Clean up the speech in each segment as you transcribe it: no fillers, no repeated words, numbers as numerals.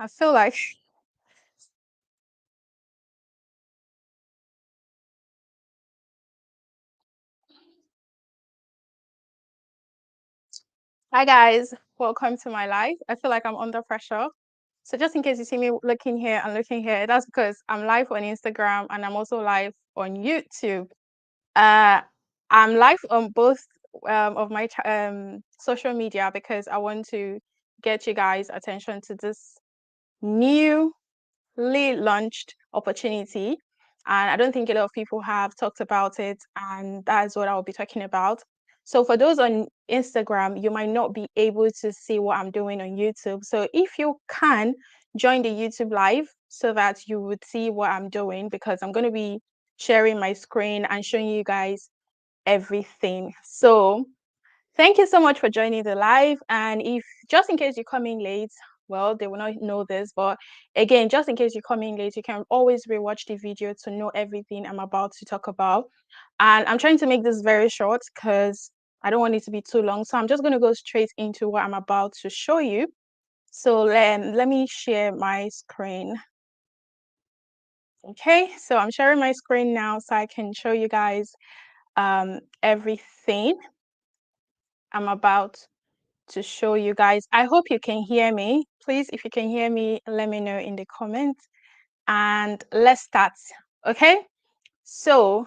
I feel like hi guys, welcome to my live. I feel like I'm under pressure. So just in case you see me looking here and looking here, that's because I'm live on Instagram and I'm also live on YouTube. Uh, I'm live on both of my social media because I want to get you guys' attention to this new launched opportunity. And I don't think a lot of people have talked about it, and that is what I'll be talking about. So, for those on Instagram, you might not be able to see what I'm doing on YouTube. So, if you can join the YouTube live so that you would see what I'm doing, because I'm going to be sharing my screen and showing you guys everything. So, thank you so much for joining the live. And if just in case you're coming late, well, they will not know this, but again, just in case you're coming late, you can always rewatch the video to know everything I'm about to talk about. And I'm trying to make this very short because I don't want it to be too long. So I'm just going to go straight into what I'm about to show you. So let me share my screen. Okay, so I'm sharing my screen now so I can show you guys everything I'm about to show you guys. I hope you can hear me. Please, if you can hear me, let me know in the comments. And let's start. Okay. So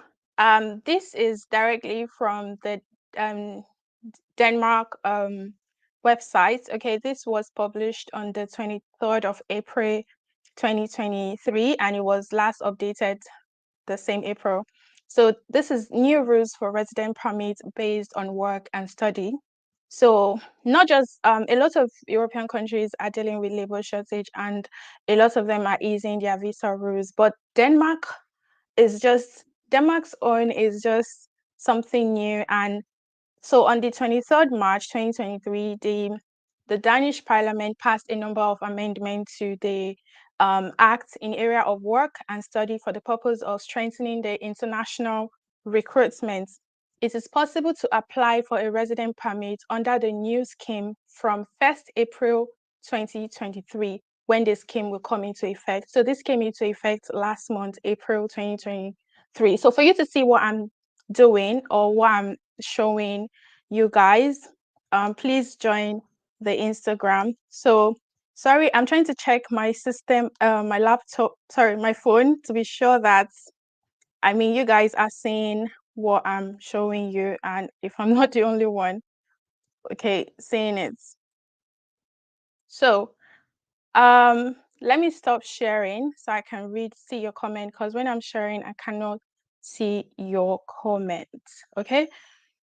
this is directly from the um, Denmark website. Okay, this was published on the 23rd of April 2023, and it was last updated the same April. So this is new rules for resident permits based on work and study. So not just a lot of European countries are dealing with labor shortage, and a lot of them are easing their visa rules. But Denmark's own is just something new. And so on the 23rd March 2023, the Danish Parliament passed a number of amendments to the Act in area of work and study for the purpose of strengthening the international recruitment. It is possible to apply for a resident permit under the new scheme from 1st April 2023, when the scheme will come into effect. So this came into effect last month, April 2023. So for you to see what I'm doing or what I'm showing you guys, please join the Instagram. So sorry, I'm trying to check my system, my laptop, sorry, my phone, to be sure that you guys are seeing what I'm showing you, and if I'm not the only one, okay, seeing it. So let me stop sharing so I can see your comment, because when I'm sharing, I cannot see your comment. Okay.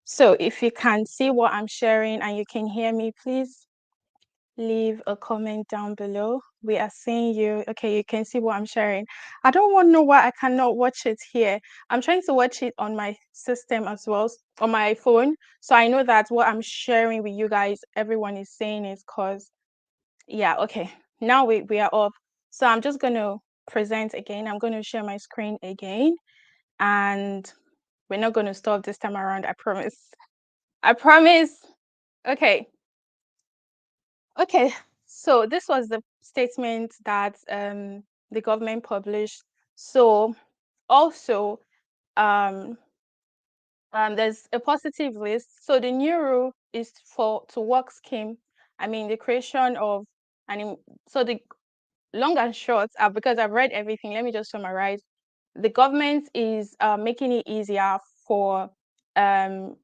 So if you can see what I'm sharing and you can hear me, please leave a comment down below. We are seeing you. Okay, you can see what I'm sharing. I don't want to know why I cannot watch it here. I'm trying to watch it on my system as well, on my phone. So I know that what I'm sharing with you guys, everyone is saying is because, yeah, okay. Now we are off. So I'm just going to present again. I'm going to share my screen again. And we're not going to stop this time around, I promise. I promise. Okay. Okay. So this was the statement that the government published. So also there's a positive list. So the new rule is for to work scheme. The creation of so the long and short, because I've read everything, let me just summarize. The government is making it easier for um,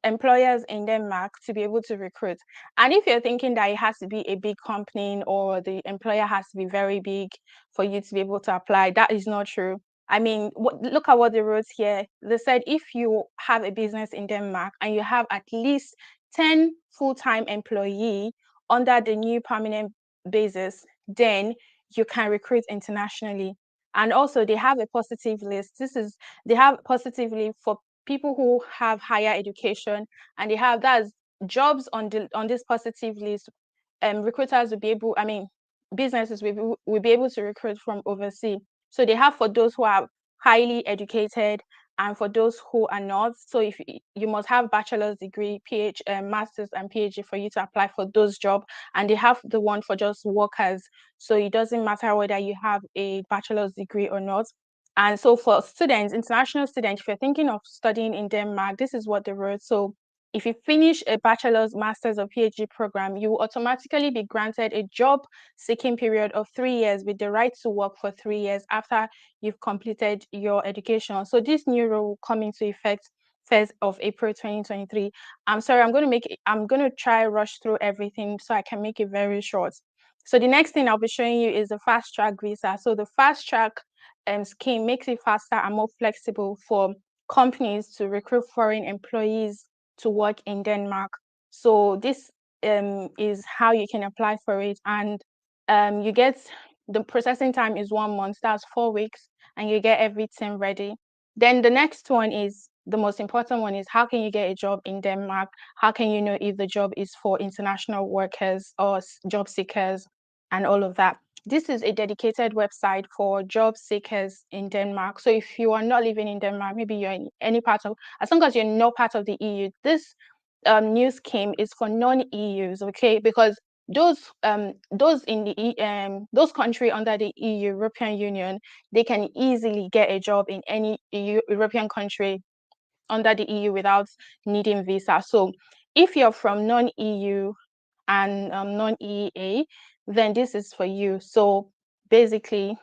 employers in Denmark to be able to recruit. And if you're thinking that it has to be a big company or the employer has to be very big for you to be able to apply, that is not true. Look at what they wrote here. They said if you have a business in Denmark and you have at least 10 full-time employee under the new permanent basis, then you can recruit internationally. And also they have a positive list. They have positively for people who have higher education, and they have that's jobs on this positive list. Recruiters will be able, businesses will be able to recruit from overseas. So they have for those who are highly educated and for those who are not. So if you must have bachelor's degree, master's and PhD for you to apply for those jobs, and they have the one for just workers. So it doesn't matter whether you have a bachelor's degree or not. And so for students, international students, if you're thinking of studying in Denmark, this is what they wrote. So if you finish a bachelor's, master's, or PhD program, you will automatically be granted a job seeking period of 3 years with the right to work for 3 years after you've completed your education. So this new rule will come into effect 1st of April 2023. I'm sorry, I'm going to try rush through everything so I can make it very short. So the next thing I'll be showing you is the fast track visa. So the fast track scheme makes it faster and more flexible for companies to recruit foreign employees to work in Denmark. So this is how you can apply for it, and you get the processing time is 1 month, that's 4 weeks, and you get everything ready. Then the next one is the most important one is how can you get a job in Denmark? How can you know if the job is for international workers or job seekers and all of that? This is a dedicated website for job seekers in Denmark. So if you are not living in Denmark, maybe you're in any part of, as long as you're not part of the EU, this new scheme is for non-EUs, okay? Because those in the those countries under the EU, European Union, they can easily get a job in any European country under the EU without needing visa. So if you're from non-EU and non-EEA, then this is for you. So basically,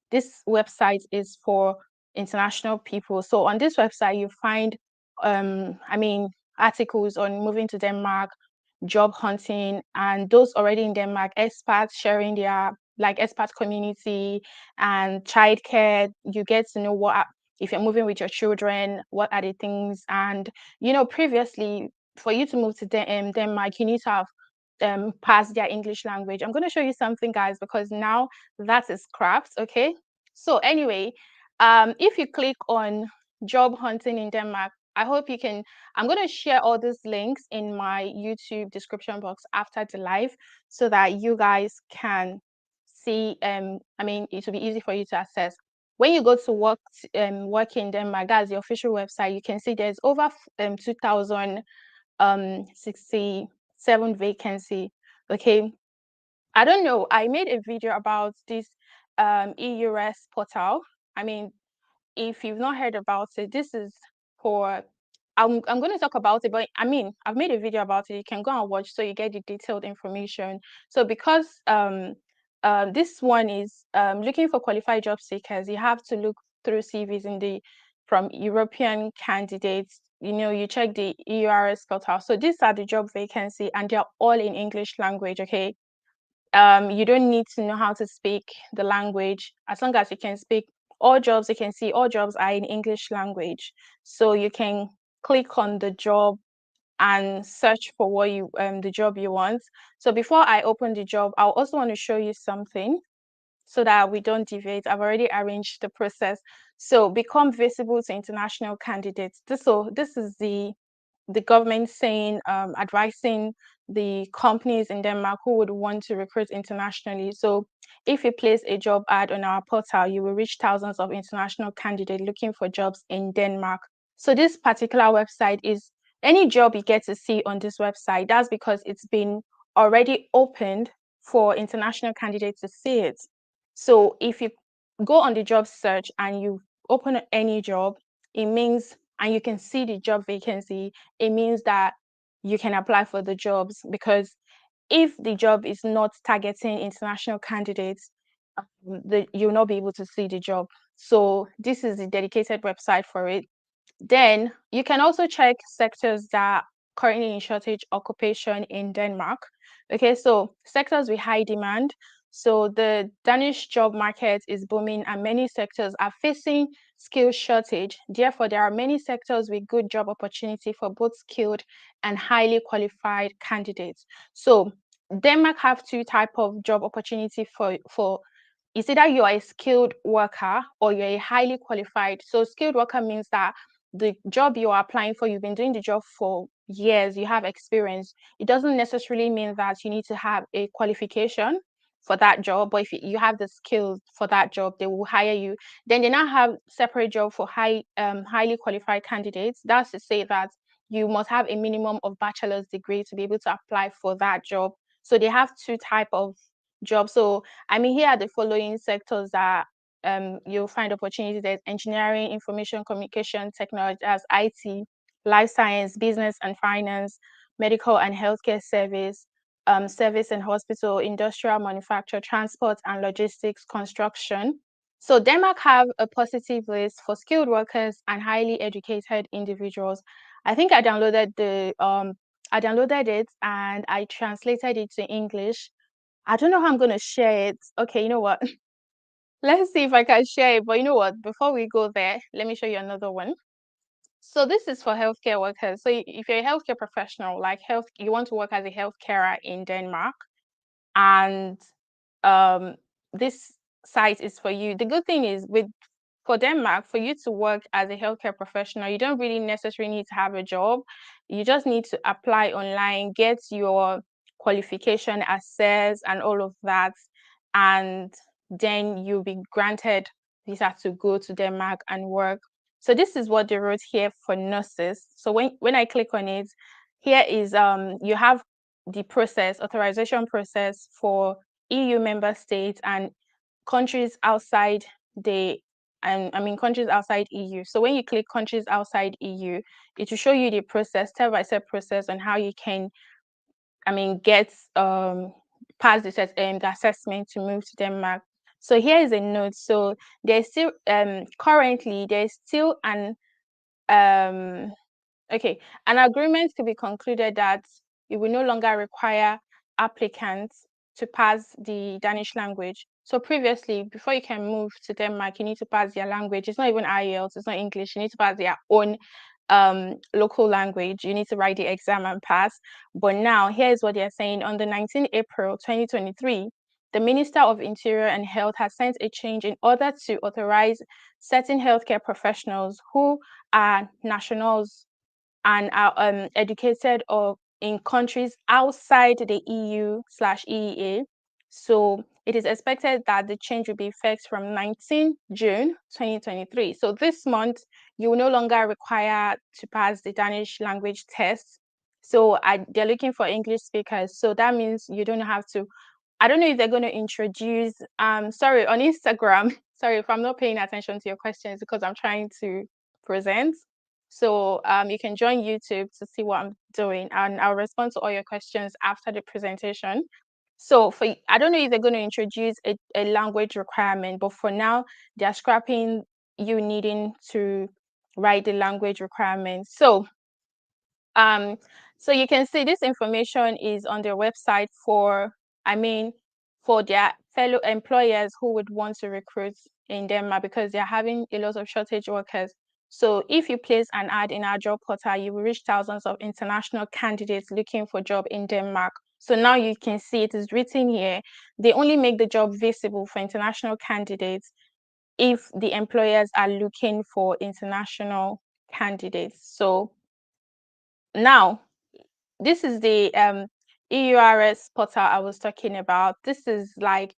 this website is for international people. So on this website, you find, articles on moving to Denmark, job hunting, and those already in Denmark, expats sharing their expat community and childcare. You get to know if you're moving with your children, what are the things, and previously for you to move to Denmark, you need to have pass their English language. I'm going to show you something, guys, because now that is scrapped. Okay. So anyway, if you click on job hunting in Denmark, I hope you can. I'm going to share all these links in my YouTube description box after the live so that you guys can see. It will be easy for you to access. When you go to work in Denmark, that's the official website. You can see there's over 2,067 vacancy. Okay, I don't know. I made a video about this EURES portal. I mean, if you've not heard about it, this is for I'm going to talk about it, but I've made a video about it. You can go and watch so you get the detailed information. So because this one is looking for qualified job seekers, you have to look through CVs from European candidates. You check the EURES portal. So these are the job vacancy, and they're all in English language. Okay, you don't need to know how to speak the language. As long as you can speak all jobs, you can see all jobs are in English language. So you can click on the job and search for the job you want. So before I open the job, I also want to show you something so that we don't deviate. I've already arranged the process. So become visible to international candidates. This is the government saying, advising the companies in Denmark who would want to recruit internationally. So if you place a job ad on our portal, you will reach thousands of international candidates looking for jobs in Denmark. So this particular website is any job you get to see on this website, that's because it's been already opened for international candidates to see it. So if you go on the job search and you open any job, it means, and you can see the job vacancy, it means that you can apply for the jobs, because if the job is not targeting international candidates, you'll not be able to see the job. So this is the dedicated website for it. Then you can also check sectors that are currently in shortage occupation in Denmark. Okay, so sectors with high demand. So the Danish job market is booming and many sectors are facing skill shortage. Therefore, there are many sectors with good job opportunity for both skilled and highly qualified candidates. So Denmark have two type of job opportunity for it's either you are a skilled worker or you're a highly qualified. So skilled worker means that the job you are applying for, you've been doing the job for years, you have experience. It doesn't necessarily mean that you need to have a qualification. for that job, but if you have the skills for that job, they will hire you. Then they now have separate job for highly qualified candidates. That's to say that you must have a minimum of bachelor's degree to be able to apply for that job. So they have two type of jobs. So I mean, here are the following sectors that you'll find opportunities. There's engineering, information communication technology, as IT, life science, business and finance, medical and healthcare service, service and hospital, industrial manufacture, transport and logistics, construction. So Denmark have a positive list for skilled workers and highly educated individuals. I think I downloaded it and I translated it to English. I don't know how I'm gonna share it. Okay, you know what? Let's see if I can share it. But you know what? Before we go there, let me show you another one. So this is for healthcare workers. So if you're a healthcare professional, like you want to work as a healthcare in Denmark, and um, this site is for you. The good thing is for Denmark, for you to work as a healthcare professional, you don't really necessarily need to have a job. You just need to apply online, get your qualification assessed and all of that, and then you'll be granted visa to go to Denmark and work. So this is what they wrote here for nurses. So when I click on it, here is you have the authorization process for EU member states and countries outside the I mean countries outside EU. So when you click countries outside EU, it will show you the process, step-by-step process on how you can, I mean, get pass the assessment to move to Denmark. So here is a note. So there's still currently there's still um okay, an agreement to be concluded that it will no longer require applicants to pass the Danish language. So previously, before you can move to Denmark, you need to pass their language. It's not even IELTS, it's not English. You need to pass their own local language. You need to write the exam and pass. But now, here's what they're saying. On the 19th April 2023, the Minister of Interior and Health has sent a change in order to authorize certain healthcare professionals who are nationals and are educated or in countries outside the EU/EEA. So it is expected that the change will be effective from 19 June 2023. So this month, you will no longer require to pass the Danish language test. So they're looking for English speakers. So that means you don't have to. I don't know if they're going to introduce, sorry, on Instagram. Sorry if I'm not paying attention to your questions because I'm trying to present. So you can join YouTube to see what I'm doing, and I'll respond to all your questions after the presentation. So I don't know if they're going to introduce a language requirement, but for now, they're scrapping you needing to write the language requirements. Um, so you can see this information is on their website I mean, for their fellow employers who would want to recruit in Denmark because they're having a lot of shortage workers. So if you place an ad in our job portal, you will reach thousands of international candidates looking for job in Denmark. So now you can see it is written here. They only make the job visible for international candidates if the employers are looking for international candidates. So now this is the EURS portal I was talking about. This is like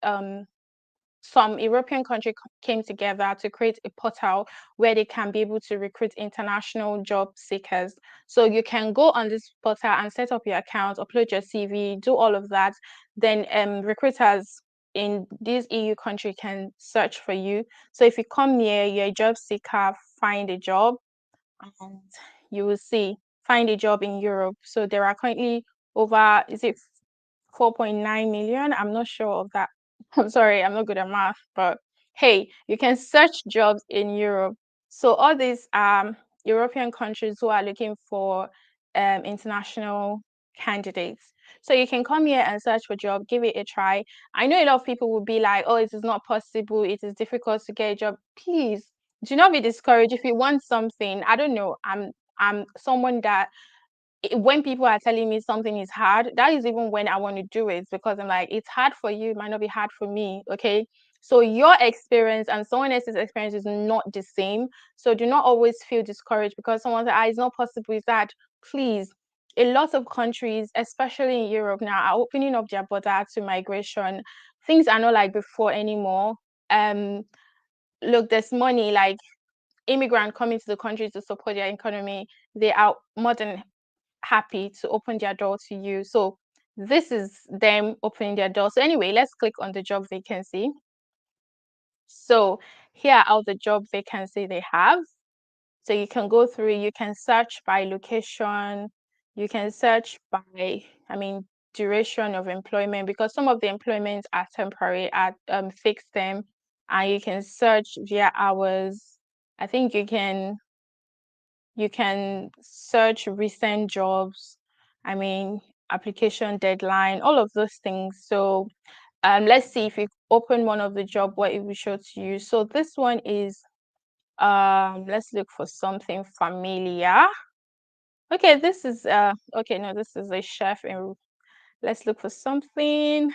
some European country came together to create a portal where they can be able to recruit international job seekers. So you can go on this portal and set up your account, upload your CV, do all of that. Then recruiters in this EU country can search for you. So if you come here, you're a job seeker, find a job, and you will see find a job in Europe. So there are currently over, is it 4.9 million? I'm not sure of that. I'm sorry, I'm not good at math, but hey, you can search jobs in Europe. So all these European countries who are looking for international candidates. So you can come here and search for job, give it a try. I know a lot of people will be like, oh, it is not possible, it is difficult to get a job. Please do not be discouraged. If you want something, I don't know, I'm someone that when people are telling me something is hard, that is even when I want to do it because I'm like, it's hard for you, it might not be hard for me. Okay. So your experience and someone else's experience is not the same. So do not always feel discouraged because someone said, it's not possible. Is that please a lot of countries, especially in Europe now, are opening up their border to migration. Things are not like before anymore. Look, there's money, like immigrant coming to the country to support their economy. They are more than happy to open their door to you. So this is them opening their door. So anyway, let's click on the job vacancy. So here are the job vacancy they have. So you can go through, you can search by location, you can search by, duration of employment, because some of the employments are temporary, at fixed term, and you can search via hours. I think you can search recent jobs, application deadline, all of those things. So let's see if you open one of the job, what it will show to you. So this one is let's look for something familiar. Okay, this is okay, no, this is a chef in, let's look for something.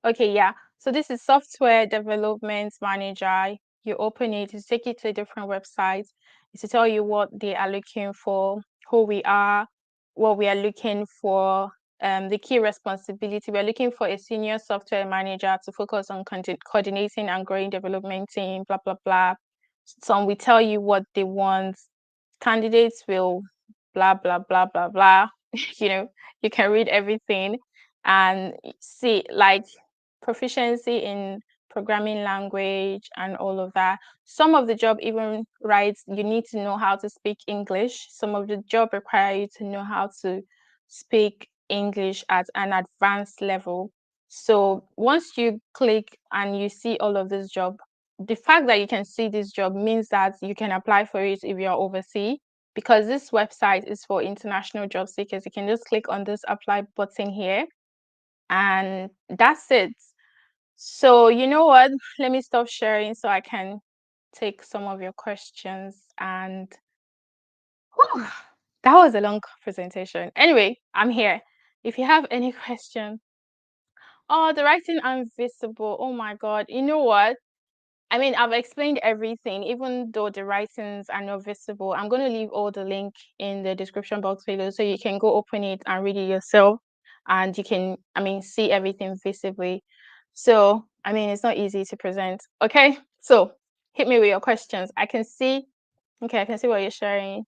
Okay, yeah. So this is software development manager. You open it, to take you to a different website. It's to tell you what they are looking for, who we are, what we are looking for, the key responsibility. We're looking for a senior software manager to focus on coordinating and growing development team, blah, blah, blah. Some will tell you what they want. Candidates will blah, blah, blah, blah, blah. You can read everything and see, like, proficiency in programming language and all of that. Some of the job even writes you need to know how to speak English. Some of the job require you to know how to speak English at an advanced level. So once you click and you see all of this job, the fact that you can see this job means that you can apply for it if you're overseas, because this website is for international job seekers. You can just click on this apply button here, and that's it. So you know what? Let me stop sharing so I can take some of your questions. And whew, that was a long presentation. Anyway, I'm here. If you have any question. Oh, the writing invisible. Oh my God. You know what? I've explained everything, even though the writings are not visible. I'm going to leave all the link in the description box below so you can go open it and read it yourself, and you can, see everything visibly. So, it's not easy to present. Okay, so hit me with your questions. Okay, I can see what you're sharing.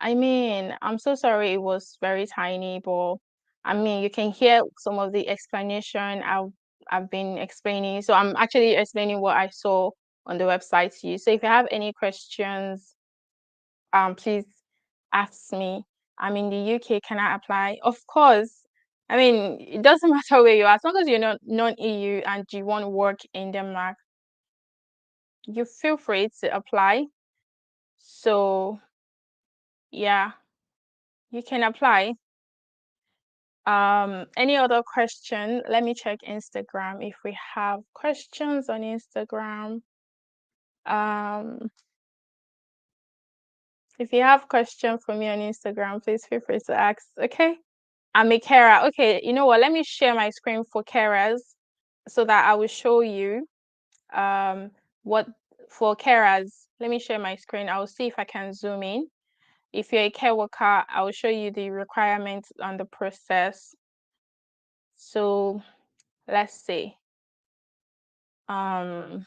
I'm so sorry it was very tiny, but you can hear some of the explanation I've been explaining. So I'm actually explaining what I saw on the website to you. So if you have any questions, please ask me. I'm in the UK. Can I apply? Of course. It doesn't matter where you are, as long as you're not non-EU and you want to work in Denmark, you feel free to apply. So yeah, you can apply. Any other question? Let me check Instagram if we have questions on Instagram. If you have question for me on Instagram, please feel free to ask. Okay, I'm a carer. Okay, you know what? Let me share my screen for carers so that I will show you what for carers. Let me share my screen. I will see if I can zoom in. If you're a care worker, I will show you the requirements on the process. So let's see. Um,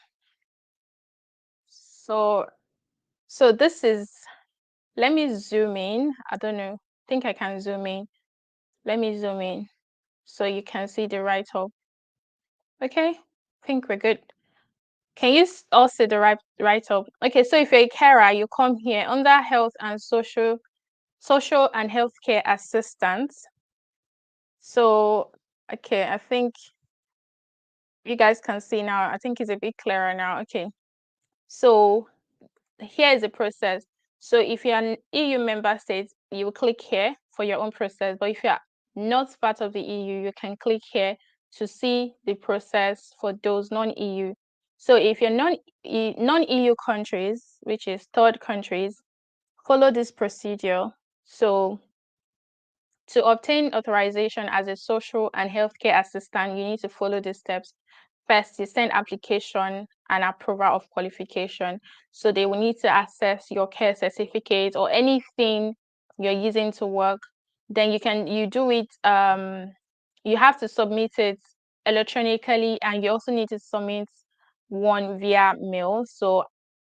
so this is, let me zoom in. I don't know. I think I can zoom in. Let me zoom in so you can see the write-up. Okay, I think we're good. Can you all see the write-up? Okay, so if you're a carer, you come here under health and social and healthcare assistance. So okay, I think you guys can see now. I think it's a bit clearer now. Okay, so here is the process. So if you're an EU member state, you will click here for your own process. But if you're not part of the EU, you can click here to see the process for those non-EU. So if you're non-EU countries, which is third countries, follow this procedure. So to obtain authorization as a social and healthcare assistant, you need to follow the steps. First, you send application and approval of qualification. So they will need to access your care certificate or anything you're using to work, then you do it, you have to submit it electronically, and you also need to submit one via mail. So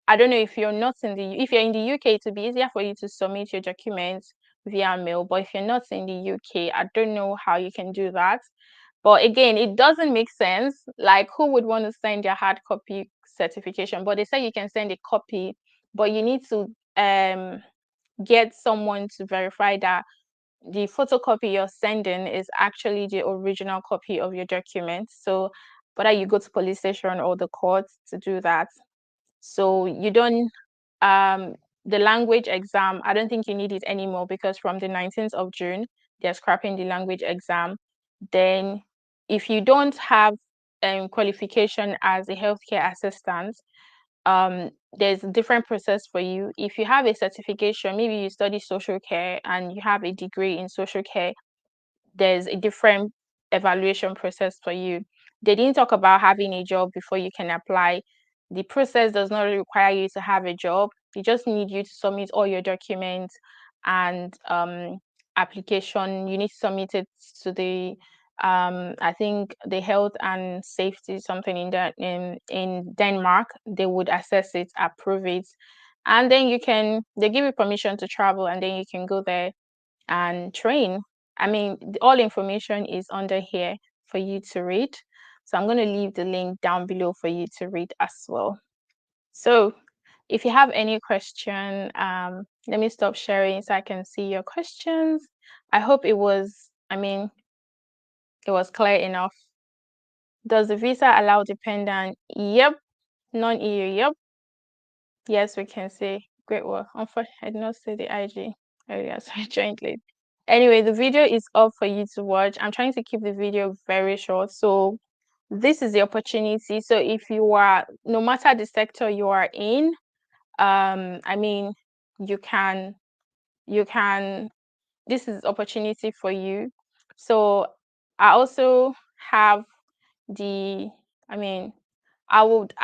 I don't know if you're not in the if you're in the UK, it would be easier for you to submit your documents via mail. But if you're not in the UK, I don't know how you can do that. But again, it doesn't make sense. Like, who would want to send their hard copy certification? But they say you can send a copy, but you need to get someone to verify that the photocopy you're sending is actually the original copy of your document. So whether you go to police station or the court to do that. So you don't the language exam, I don't think you need it anymore, because from the 19th of June, they're scrapping the language exam. Then if you don't have qualification as a healthcare assistant, there's a different process for you. If you have a certification, maybe you study social care and you have a degree in social care, there's a different evaluation process for you. They didn't talk about having a job before you can apply. The process does not require you to have a job. They just need you to submit all your documents and application. You need to submit it to the I think the health and safety something in that in Denmark. They would assess it, approve it, and then they give you permission to travel, and then you can go there and train. I mean, all information is under here for you to read. So I'm going to leave the link down below for you to read as well. So if you have any question, let me stop sharing so I can see your questions. I hope it was, it was clear enough. Does the visa allow dependent? Yep. Non-EU? Yep. Yes, we can say. Great work. Unfortunately, I did not say the IG earlier, so I joined late. Anyway, the video is up for you to watch. I'm trying to keep the video very short. So this is the opportunity. So if you are, no matter the sector you are in, you can, this is opportunity for you. So I also have the, I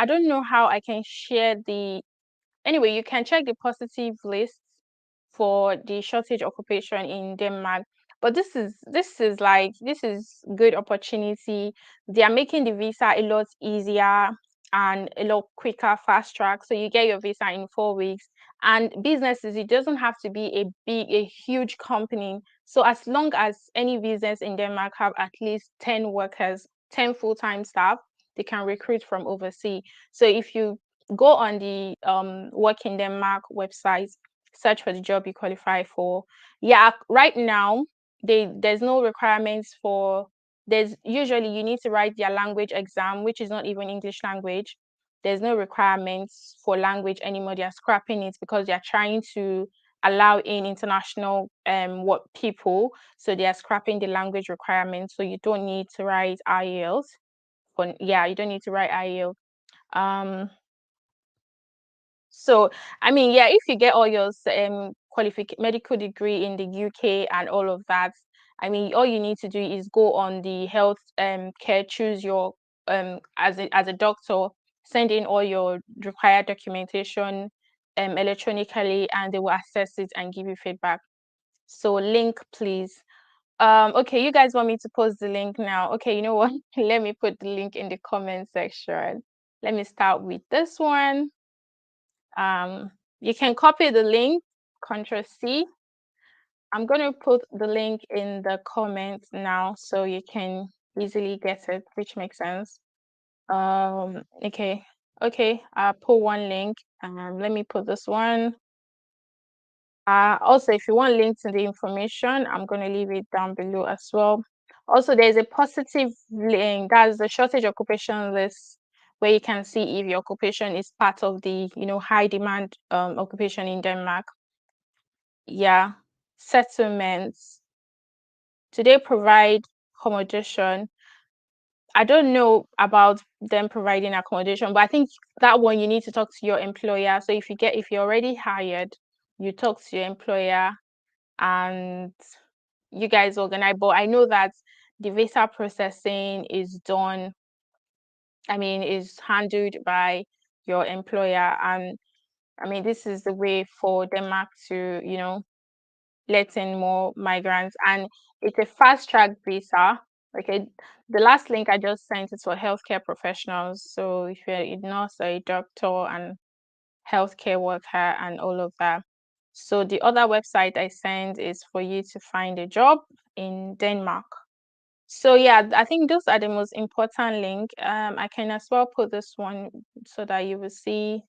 don't know how I can share the, anyway, you can check the positive list for the shortage occupation in Denmark. But this is good opportunity. They are making the visa a lot easier and a lot quicker, fast track. So you get your visa in 4 weeks. And businesses, it doesn't have to be a huge company. So as long as any business in Denmark have at least 10 workers, 10 full-time staff, they can recruit from overseas. So if you go on the Work in Denmark website, search for the job you qualify for. Yeah, right now there's no requirements for, there's usually you need to write their language exam, which is not even English language. There's no requirements for language anymore. They're scrapping it because they're trying to allow in international what people, so they are scrapping the language requirements. So you don't need to write IELTS. You don't need to write IELTS. So, if you get all your medical degree in the UK and all of that, all you need to do is go on the health care, choose your as a doctor, send in all your required documentation electronically, and they will assess it and give you feedback. So, link, please. Okay, you guys want me to post the link now? Okay, you know what? Let me put the link in the comment section. Let me start with this one. You can copy the link, Ctrl C. I'm going to put the link in the comments now so you can easily get it, which makes sense. Okay, I'll put one link. Let me put this one. Also, if you want links to the information, I'm going to leave it down below as well. Also, there's a positive link, that's the shortage occupation list, where you can see if your occupation is part of the high demand occupation in Denmark. Yeah, settlements. Do they provide accommodation? I don't know about them providing accommodation, but I think that one you need to talk to your employer. So if you're already hired, you talk to your employer and you guys organize. But I know that the visa processing is done, is handled by your employer. And this is the way for Denmark to, letting more migrants, and it's a fast track visa. Okay, the last link I just sent is for healthcare professionals. So if you're a nurse or a doctor and healthcare worker and all of that. So the other website I sent is for you to find a job in Denmark. So yeah, I think those are the most important link. I can as well put this one so that you will see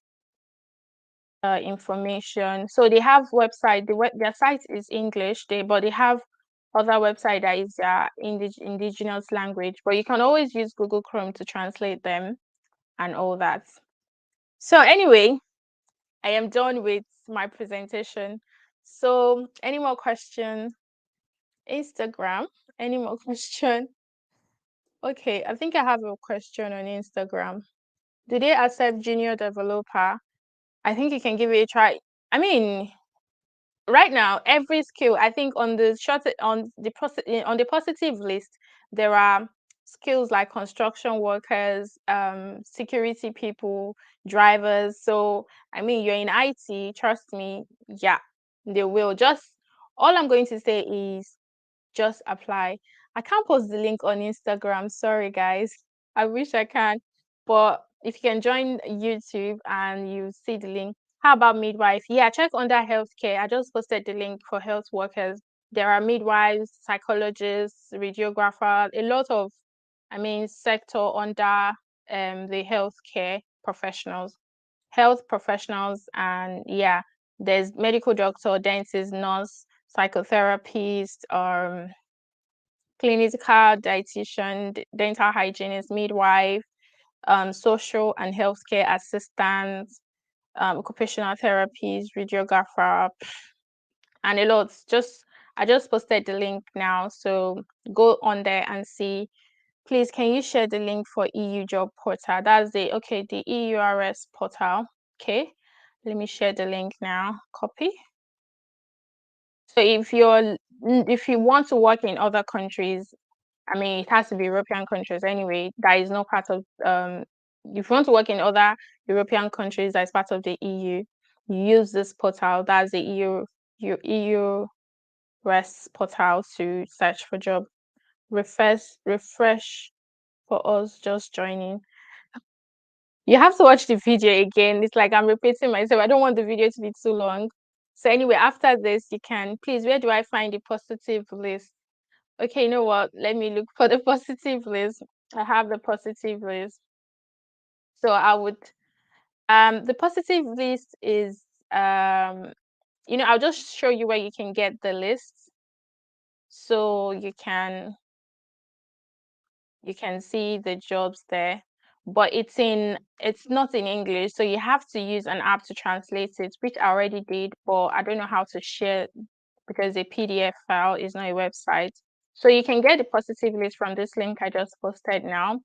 information. So they have website. Their site is English. But they have other website that is indigenous language. But you can always use Google Chrome to translate them and all that. So anyway, I am done with my presentation. So any more questions? Instagram? Any more question? Okay, I think I have a question on Instagram. Do they accept junior developer? I think you can give it a try. I mean, right now, every skill, I think on the positive list, there are skills like construction workers, security people, drivers. So I mean, you're in IT, trust me, yeah, they will. Just all I'm going to say is just apply. I can't post the link on Instagram. Sorry, guys. I wish I can. But if you can join YouTube and you see the link, how about midwife? Yeah, check under healthcare. I just posted the link for health workers. There are midwives, psychologists, radiographer, a lot of, I mean, sector under the healthcare professionals, health professionals, and yeah, there's medical doctor, dentist, nurse, psychotherapist, clinical dietitian, dental hygienist, midwife, social and healthcare assistant, occupational therapist, radiographer, and a lot. I just posted the link now, so go on there and see. Please, can you share the link for EU job portal? That's the EURS portal. Okay, let me share the link now. Copy. So if you want to work in other countries, I mean, it has to be European countries anyway. That is not part of if you want to work in other European countries that is part of the EU, you use this portal. That's the EU REST portal to search for job. Refresh for us just joining. You have to watch the video again. It's like I'm repeating myself. I don't want the video to be too long. So anyway, after this, you can please. Where do I find the positive list? Okay, you know what? Let me look for the positive list. I have the positive list. So I would the positive list is I'll just show you where you can get the list. So you can see the jobs there. But it's not in English, so you have to use an app to translate it, which I already did, but I don't know how to share because a PDF file is not a website. So you can get the positive list from this link I just posted now.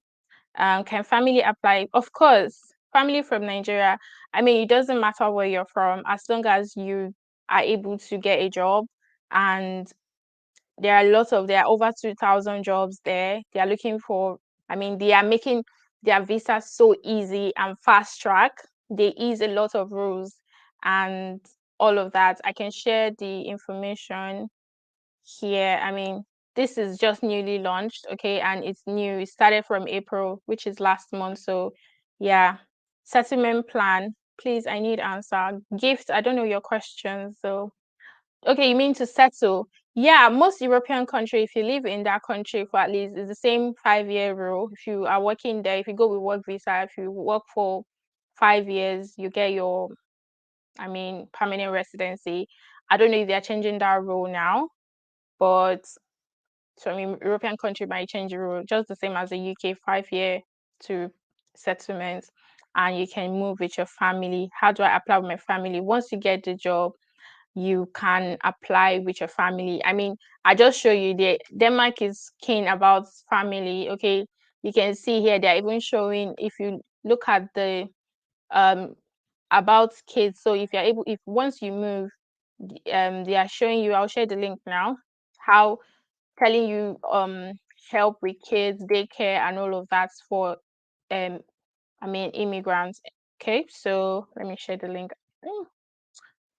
Can family apply? Of course, family from Nigeria. I mean, it doesn't matter where you're from, as long as you are able to get a job. And there are over 2,000 jobs there. They are looking for, I mean, they are making their visa so easy and fast track. They ease a lot of rules and all of that. I can share the information here. I mean, this is just newly launched, okay, and it's new. It started from April, which is last month. So yeah, settlement plan. Please, I need answer. Gift, I don't know your questions. So okay, you mean to settle? Yeah, most European country, if you live in that country for at least, it's the same 5-year rule. If you are working there, if you go with work visa, if you work for 5 years, you get your, I mean, permanent residency. I don't know if they're changing that rule now, but so I mean, European country might change the rule, just the same as the UK 5-year to settlement, and you can move with your family. How do I apply with my family? Once you get the job, you can apply with your family. I mean, I just show you the Denmark is keen about family. Okay, you can see here they're even showing, if you look at the um about kids. So if you're able, if once you move, they are showing you. I'll share the link now. How telling you help with kids, daycare, and all of that for um I mean immigrants. Okay, so let me share the link.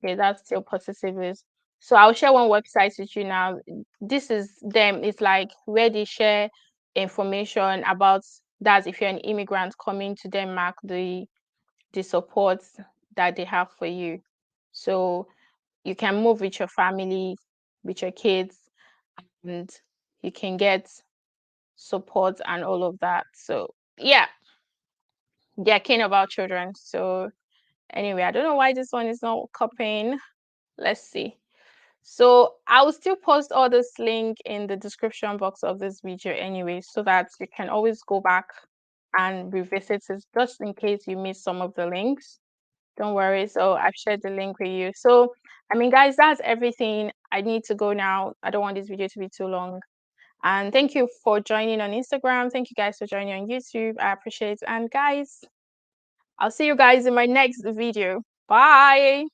Okay, that's still positive list. So I'll share one website with you now. This is them. It's like where they share information about that. If you're an immigrant coming to Denmark, the support that they have for you. So you can move with your family, with your kids, and you can get support and all of that. So yeah, they're keen about children. So anyway, I don't know why this one is not copying. Let's see. So I will still post all this link in the description box of this video anyway, so that you can always go back and revisit it just in case you missed some of the links. Don't worry. So I've shared the link with you. So, I mean, guys, that's everything. I need to go now. I don't want this video to be too long. And thank you for joining on Instagram. Thank you guys for joining on YouTube. I appreciate it. And guys, I'll see you guys in my next video. Bye.